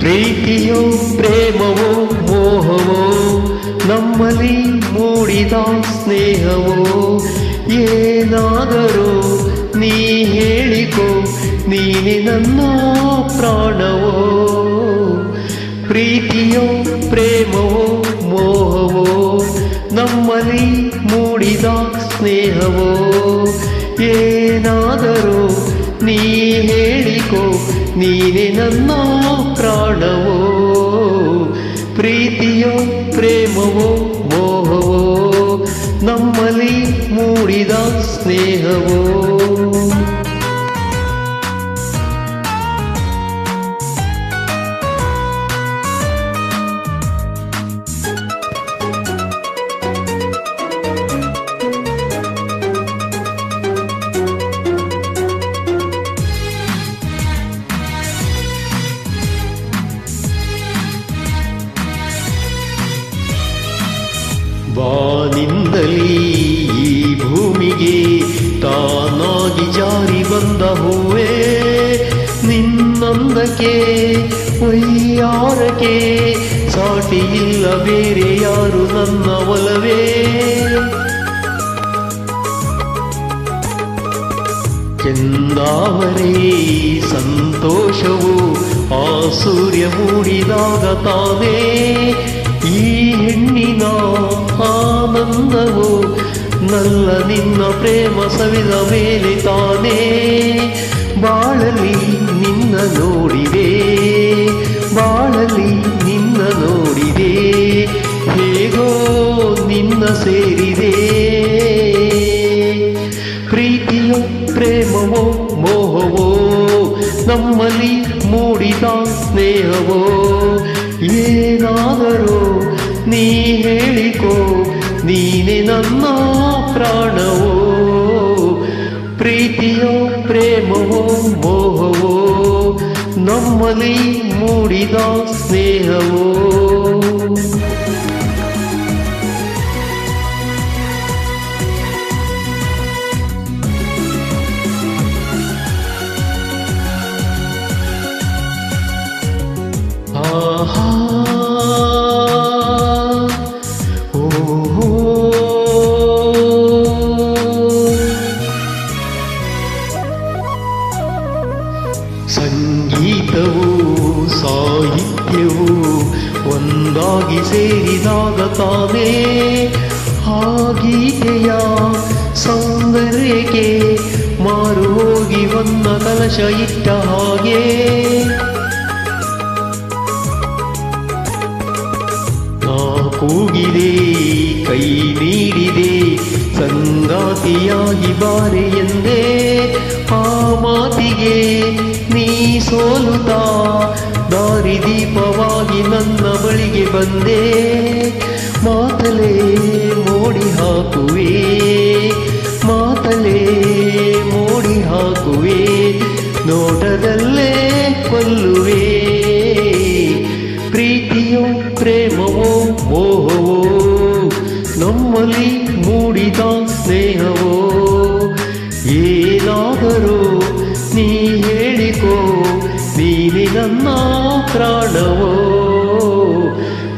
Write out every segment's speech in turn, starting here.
ಪ್ರೀತಿಯೋ ಪ್ರೇಮವೋ ಮೋಹವೋ ನಮ್ಮಲ್ಲಿ ಮೂಡಿದ ಸ್ನೇಹವೋ ಏನಾದರೂ ನೀ ಹೇಳಿಕೋ ನೀನೆ ನನ್ನ ಪ್ರಾಣವೋ ಪ್ರೀತಿಯೋ ಪ್ರೇಮವೋ ಮೋಹವೋ ನಮ್ಮಲ್ಲಿ ಮೂಡಿದ ಸ್ನೇಹವೋ ಏನಾದರೂ ನೀ ಹೇಳಿಕೋ ನೀನೆ ನನ್ನ ಪ್ರಾಣವೋ ಪ್ರೀತಿಯೋ ಪ್ರೇಮವೋ ಮೋಹವೋ ನಮ್ಮಲ್ಲಿ ಮೂಡಿದ ಸ್ನೇಹವೋ ಬಾನಿಂದಲೀ ಈ ಭೂಮಿಗೆ ತಾನಾಗಿ ಜಾರಿ ಬಂದ ಹೂವೇ ನಿನ್ನಂದಕ್ಕೆ ವೈಯಾರಕ್ಕೆ ಸಾಟಿ ಇಲ್ಲ ಬೇರೆ ಯಾರು ನನ್ನ ಒಲವೇ ಚಂದಾವರೇ ಸಂತೋಷವು ಆ ಸೂರ್ಯ ಮೂಡಿದಾಗ ತಾನೇ ಈ ಹೆಣ್ಣಿನ ಆನಂದವು ನಲ್ಲ ನಿನ್ನ ಪ್ರೇಮ ಸವಿದ ಮೇಲೆ ತಾನೇ ಬಾಳಲಿ ನಿನ್ನ ನೋಡಿದೆ ಬಾಳಲಿ ನಿನ್ನ ನೋಡಿದೆ ಹೇಗೋ ನಿನ್ನ ಸೇರಿದೆ ಪ್ರೀತಿಯೋ ಪ್ರೇಮವೋ ಮೋಹವೋ ನಮ್ಮಲ್ಲಿ ಮೂಡಿದ ಸ್ನೇಹವೋ ಏನಾದರೂ ನೀ ಹೇಳಿಕೋ ನೀನೆ ನನ್ನ ಪ್ರಾಣವೋ ಪ್ರೀತಿಯೋ ಪ್ರೇಮವೋ ಮೋಹವೋ ನಮ್ಮಲ್ಲಿ ಮೂಡಿದ ಸ್ನೇಹವೋ ಆಹಾ ಓಹೋ ಸಂಗೀತವು ಸಾಹಿತ್ಯವು ಒಂದಾಗಿ ಸೇರಿದಾಗ ತಾನೇ ಆ ಗೀತೆಯ ಸೌಂದರ್ಯಕ್ಕೆ ಮಾರು ಹೋಗಿ ಒಂದು ಕಲಶ ಇಟ್ಟ ಹಾಗೆ ಕೂಗಿದೆ ಕೈ ನೀಡಿದೆ ಸಂಗಾತಿಯಾಗಿ ಬಾರೆ ಎಂದೇ ಆ ಮಾತಿಗೆ ನೀ ಸೋಲುತ್ತಾ ದಾರಿದೀಪವಾಗಿ ನನ್ನ ಬಳಿಗೆ ಬಂದೆ ಮಾತಲೇ ಮೋಡಿ ಹಾಕುವೆ ಮಾತಲೇ ಮೋಡಿ ಹಾಕುವೆ ನೋಟದಲ್ಲೇ ಕೊಲ್ಲುವೆ ಪ್ರೀತಿಯೋ ಪ್ರೇಮವೋ ಮೋಹವೋ ನಮ್ಮಲ್ಲಿ ಮೂಡಿದ ಸ್ನೇಹವೋ ಏನಾದರೂ ನೀ ಹೇಳಿಕೋ ನೀನೆ ನನ್ನ ಪ್ರಾಣವೋ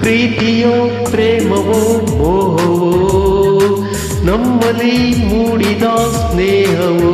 ಪ್ರೀತಿಯೋ ಪ್ರೇಮವೋ ಮೋಹವೋ ನಮ್ಮಲ್ಲಿ ಮೂಡಿದ ಸ್ನೇಹವೋ